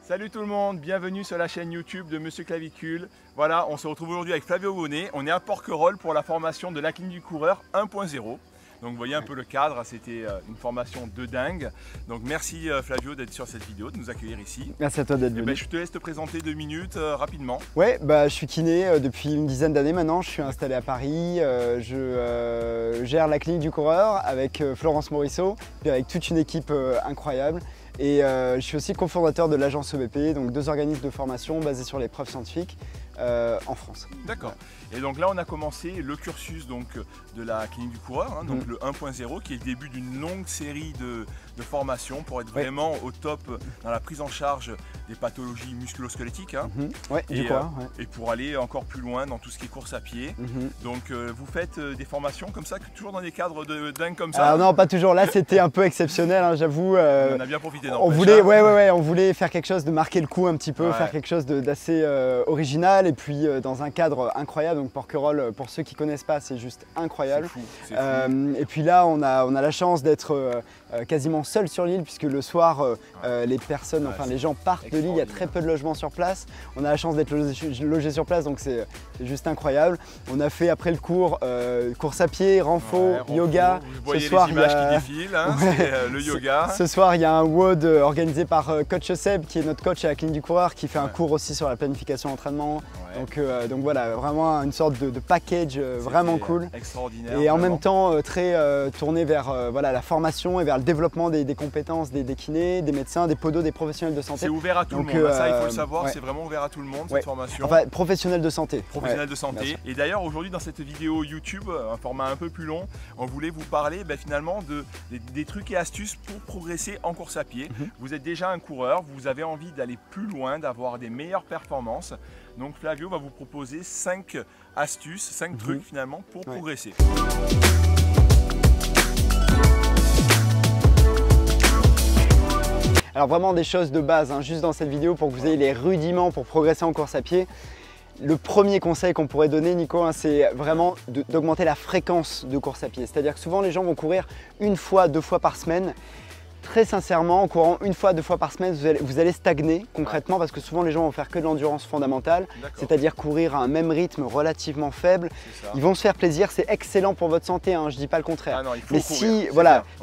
Salut tout le monde, bienvenue sur la chaîne YouTube de Monsieur Clavicule. Voilà, on se retrouve aujourd'hui avec Flavio Bonnet. On est à Porquerolles pour la formation de la clinique du coureur 1.0. Donc vous voyez un peu le cadre, c'était une formation de dingue. Donc merci Flavio d'être sur cette vidéo, de nous accueillir ici. Merci à toi d'être venu. Je te laisse te présenter 2 minutes rapidement. Ouais, je suis kiné depuis une dizaine d'années maintenant. Je suis installé à Paris. Je gère la clinique du coureur avec Florence Morisseau, puis avec toute une équipe incroyable. Et je suis aussi cofondateur de l'agence EBP, donc 2 organismes de formation basés sur les preuves scientifiques en France. D'accord. Et donc là on a commencé le cursus donc, de la clinique du coureur, donc le 1.0 qui est le début d'une longue série de formations pour être vraiment au top dans la prise en charge des pathologies musculo-squelettiques et pour aller encore plus loin dans tout ce qui est course à pied. Donc vous faites des formations comme ça, toujours dans des cadres de dingue comme ça? Alors non, pas toujours. Là c'était un peu exceptionnel, hein, j'avoue. On a bien profité on voulait faire quelque chose de marquer le coup un petit peu, faire quelque chose d'assez original et puis dans un cadre incroyable. Donc Porquerolles, pour ceux qui ne connaissent pas, c'est juste incroyable. C'est fou. Et puis là, on a la chance d'être quasiment seul sur l'île puisque le soir, les gens partent de l'île, il y a très peu de logements sur place. On a la chance d'être logé sur place, donc c'est juste incroyable. On a fait après le cours course à pied, renfo, yoga. Vous voyez les images qui défilent, c'est le yoga. Ce soir, il y a un WOD organisé par Coach Seb, qui est notre coach à la clinique du coureur, qui fait un cours aussi sur la planification d'entraînement. Donc voilà, vraiment une sorte de package vraiment cool. Extraordinaire. Et en même temps très tourné vers la formation et vers le développement des compétences des kinés, des médecins, des podos, des professionnels de santé. C'est ouvert à tout le monde, ça il faut le savoir, c'est vraiment ouvert à tout le monde cette formation. Enfin, professionnels de santé. Professionnels de santé. Et d'ailleurs aujourd'hui dans cette vidéo YouTube, un format un peu plus long, on voulait vous parler finalement des trucs et astuces pour progresser en course à pied. Vous êtes déjà un coureur, vous avez envie d'aller plus loin, d'avoir des meilleures performances. Donc Flavio va vous proposer 5 astuces, 5 trucs finalement pour progresser. Alors vraiment des choses de base, juste dans cette vidéo pour que vous ayez les rudiments pour progresser en course à pied. Le premier conseil qu'on pourrait donner, Nico, c'est vraiment d'augmenter la fréquence de course à pied. C'est-à-dire que souvent les gens vont courir 1 fois, 2 fois par semaine. Très sincèrement, en courant 1 fois, 2 fois par semaine, vous allez stagner concrètement parce que souvent les gens vont faire que de l'endurance fondamentale, c'est-à-dire courir à un même rythme relativement faible. Ils vont se faire plaisir, c'est excellent pour votre santé, je ne dis pas le contraire. Mais si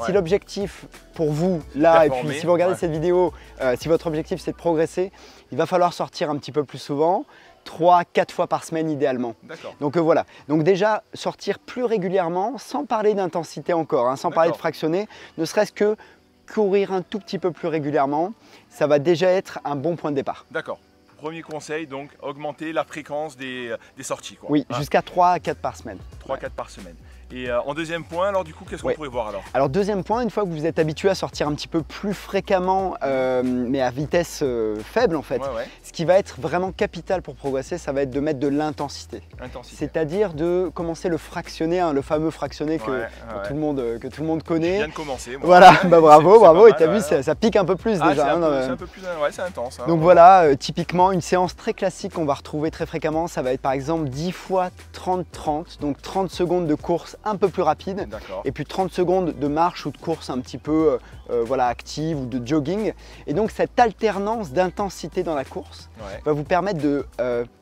l'objectif pour vous, là, et puis si vous regardez cette vidéo, si votre objectif c'est de progresser, il va falloir sortir un petit peu plus souvent. 3-4 fois par semaine idéalement. Donc voilà, donc déjà sortir plus régulièrement, sans parler d'intensité encore, sans parler de fractionner, ne serait-ce que courir un tout petit peu plus régulièrement, ça va déjà être un bon point de départ. D'accord. Premier conseil, donc augmenter la fréquence des sorties. Oui, jusqu'à 3 à 4 par semaine. 3-4 par semaine. Et en deuxième point, alors du coup, qu'est-ce qu'on pourrait voir alors? Alors deuxième point, une fois que vous êtes habitué à sortir un petit peu plus fréquemment, mais à vitesse faible en fait, ce qui va être vraiment capital pour progresser, ça va être de mettre de l'intensité. C'est-à-dire de commencer le fractionné, le fameux fractionné que tout le monde connaît. Je viens de commencer. Moi. Voilà, bravo, et tu as vu, ça pique un peu plus déjà. C'est un peu plus, c'est intense. Donc voilà, typiquement une séance très classique qu'on va retrouver très fréquemment, ça va être par exemple 10 fois 30-30, donc 30 secondes de course un peu plus rapide et puis 30 secondes de marche ou de course un petit peu active ou de jogging. Et donc cette alternance d'intensité dans la course va vous permettre de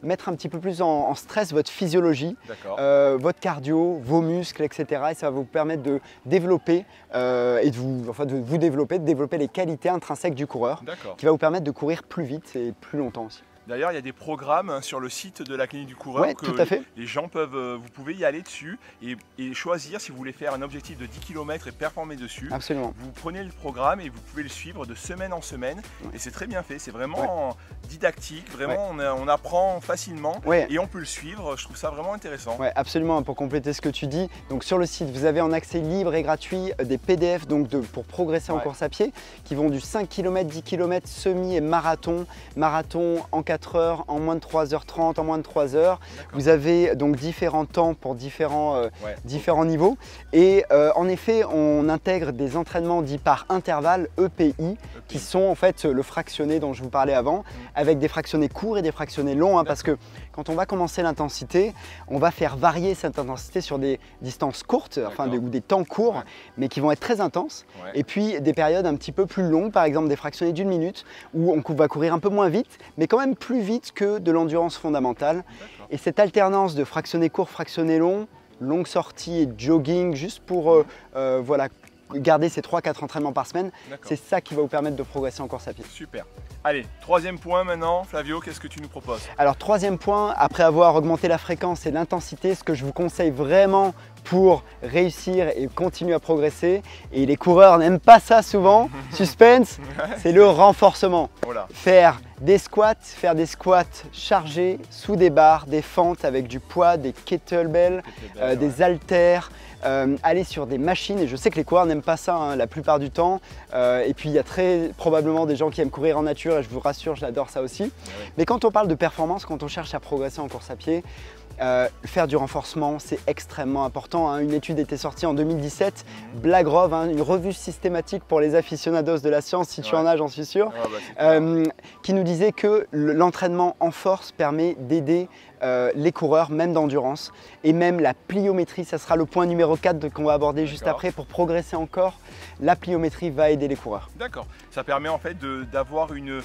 mettre un petit peu plus en stress votre physiologie, votre cardio, vos muscles, etc. Et ça va vous permettre de développer de développer les qualités intrinsèques du coureur qui va vous permettre de courir plus vite et plus longtemps aussi. D'ailleurs, il y a des programmes sur le site de la clinique du coureur que les gens peuvent, vous pouvez y aller dessus et choisir si vous voulez faire un objectif de 10 km et performer dessus. Absolument. Vous prenez le programme et vous pouvez le suivre de semaine en semaine et c'est très bien fait. C'est vraiment didactique, vraiment on apprend facilement et on peut le suivre. Je trouve ça vraiment intéressant. Oui, absolument. Pour compléter ce que tu dis, donc sur le site, vous avez en accès libre et gratuit des PDF pour progresser en course à pied qui vont du 5 km, 10 km, semi et marathon en 4 4 heures, en moins de 3h30, en moins de 3 heures. Vous avez donc différents temps pour différents niveaux. Et en effet, on intègre des entraînements dits par intervalle, EPI, qui sont en fait le fractionné dont je vous parlais avant, avec des fractionnés courts et des fractionnés longs, parce que quand on va commencer l'intensité, on va faire varier cette intensité sur des distances courtes, ou des temps courts, mais qui vont être très intenses. Et puis des périodes un petit peu plus longues, par exemple des fractionnés d'1 minute, où on va courir un peu moins vite, mais quand même plus vite que de l'endurance fondamentale. Et cette alternance de fractionnés courts, fractionnés longs, longue sortie et jogging, juste pour garder ces 3-4 entraînements par semaine, c'est ça qui va vous permettre de progresser en course à pied. Super. Allez, troisième point maintenant, Flavio, qu'est-ce que tu nous proposes? Alors troisième point, après avoir augmenté la fréquence et l'intensité, ce que je vous conseille vraiment pour réussir et continuer à progresser, et les coureurs n'aiment pas ça souvent, suspense, c'est le renforcement. Voilà. Faire des squats chargés sous des barres, des fentes avec du poids, des kettlebells, des haltères, aller sur des machines, et je sais que les coureurs n'aiment pas ça la plupart du temps, et puis il y a très probablement des gens qui aiment courir en nature, et je vous rassure, j'adore ça aussi. Mais quand on parle de performance, quand on cherche à progresser en course à pied, faire du renforcement, c'est extrêmement important. Une étude était sortie en 2017, Blagrov, une revue systématique pour les aficionados de la science, si tu en as, j'en suis sûr, qui nous disait que l'entraînement en force permet d'aider les coureurs, même d'endurance, et même la pliométrie, ça sera le point numéro 4 qu'on va aborder juste après. Pour progresser encore, la pliométrie va aider les coureurs. D'accord, ça permet en fait d'avoir une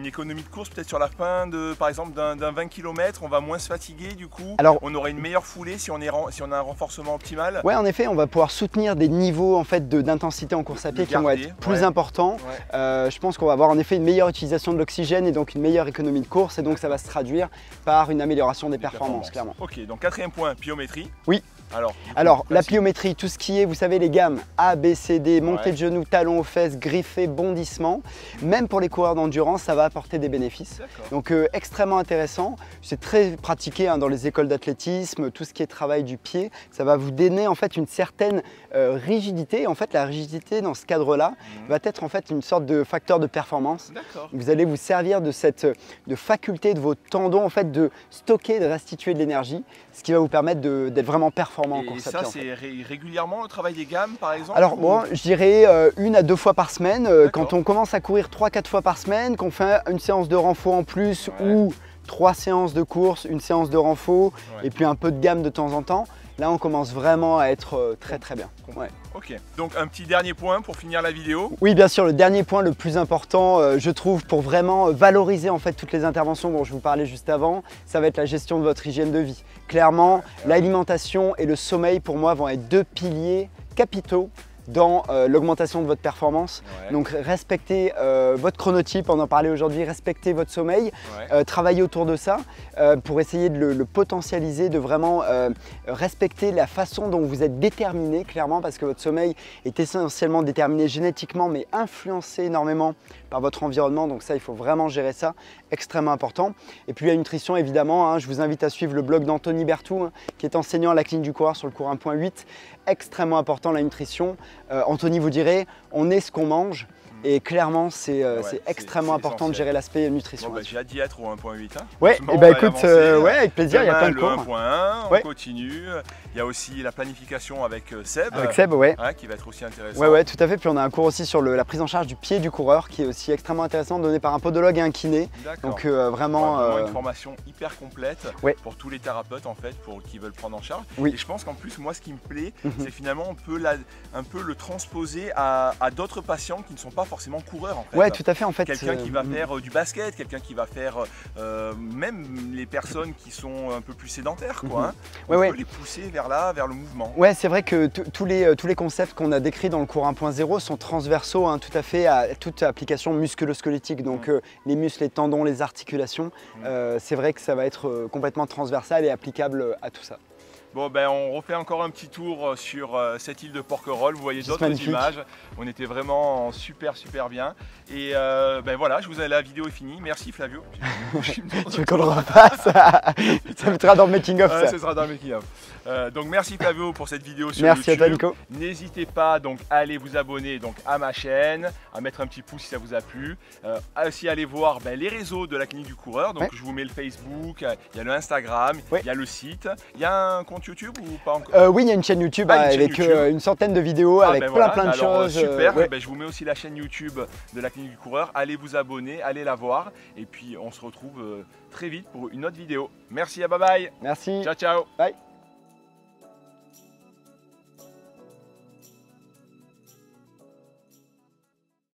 économie de course peut-être sur la fin, par exemple d'un 20 km, on va moins se fatiguer du coup. Alors, on aura une meilleure foulée si on a un renforcement optimal. Oui, en effet, on va pouvoir soutenir des niveaux en fait, d'intensité en course à pied qui vont être plus importants. Je pense qu'on va avoir en effet une meilleure utilisation de l'oxygène et donc une meilleure économie de course, et donc ça va se traduire par une amélioration des performances, clairement. Ok, donc quatrième point, pliométrie. Oui. Alors la pliométrie, tout ce qui est, vous savez, les gammes A, B, C, D, montée de genoux, talons aux fesses, griffés, bondissement, même pour les coureurs d'endurance, ça va apporter des bénéfices. Donc extrêmement intéressant. C'est très pratiqué dans les écoles d'athlétisme, tout ce qui est travail du pied. Ça va vous donner en fait une certaine rigidité. En fait, la rigidité dans ce cadre-là va être en fait une sorte de facteur de performance. Vous allez vous servir de cette faculté de vos tendons en fait de stocker, de restituer de l'énergie, ce qui va vous permettre d'être vraiment performant. Et ça, c'est régulièrement le travail des gammes, par exemple? Alors moi, je dirais 1 à 2 fois par semaine. Quand on commence à courir 3-4 fois par semaine, qu'on fait une séance de renfo en plus ou 3 séances de course, une séance de renfo et puis un peu de gamme de temps en temps, là on commence vraiment à être très bien. Ok, donc un petit dernier point pour finir la vidéo. Oui, bien sûr, le dernier point le plus important, je trouve, pour vraiment valoriser en fait toutes les interventions dont je vous parlais juste avant, ça va être la gestion de votre hygiène de vie. Clairement, l'alimentation et le sommeil pour moi vont être 2 piliers capitaux dans l'augmentation de votre performance. Donc respectez votre chronotype, on en parlait aujourd'hui, respectez votre sommeil, travaillez autour de ça pour essayer de le potentialiser, de vraiment respecter la façon dont vous êtes déterminé, clairement, parce que votre sommeil est essentiellement déterminé génétiquement, mais influencé énormément par votre environnement. Donc ça, il faut vraiment gérer ça, extrêmement important. Et puis la nutrition, évidemment, je vous invite à suivre le blog d'Anthony Berthoud, qui est enseignant à la clinique du coureur sur le cours 1.8. Extrêmement important la nutrition. Anthony vous dirait, on est ce qu'on mange. Et clairement, c'est extrêmement important de gérer l'aspect nutrition. Bon, j'ai hâte d'y être au 1.8. Ouais, et bah écoute, avec plaisir, il y a plein de cours. Le 1.1, on continue. Il y a aussi la planification avec Seb. Avec Seb, qui va être aussi intéressant. Ouais, tout à fait. Puis on a un cours aussi sur la prise en charge du pied du coureur qui est aussi extrêmement intéressant, donné par un podologue et un kiné. Donc vraiment une formation hyper complète pour tous les thérapeutes en fait, qui veulent prendre en charge. Et je pense qu'en plus, moi, ce qui me plaît, c'est finalement on peut un peu le transposer à d'autres patients qui ne sont pas forcément coureurs en fait. Ouais, tout à fait en fait. Quelqu'un qui va faire du basket, quelqu'un qui va faire même les personnes qui sont un peu plus sédentaires quoi. On peut les pousser vers le mouvement. Ouais, c'est vrai que tous les concepts qu'on a décrits dans le cours 1.0 sont transversaux tout à fait à toute application musculo-squelettique. Donc les muscles, les tendons, les articulations, c'est vrai que ça va être complètement transversal et applicable à tout ça. Bon, ben, on refait encore un petit tour sur cette île de Porquerolles. Vous voyez d'autres images. On était vraiment super bien. Et ben voilà, je vous ai la vidéo est finie. Merci Flavio. Tu veux qu'on le refasse? Ça mettra dans le making of. Ça sera dans le making of. Donc merci Flavio pour cette vidéo sur Merci YouTube. À toi Nico. N'hésitez pas donc à aller vous abonner donc à ma chaîne, à mettre un petit pouce si ça vous a plu. Aussi aller voir les réseaux de la clinique du coureur. Donc je vous mets le Facebook, il y a le Instagram, il y a le site. Il y a un compte YouTube ou pas encore? Oui, il y a une chaîne YouTube avec une centaine de vidéos avec plein de choses. Super, je vous mets aussi la chaîne YouTube de la clinique du coureur. Allez vous abonner, allez la voir. Et puis on se retrouve très vite pour une autre vidéo. Merci, bye bye. Merci. Ciao. Bye.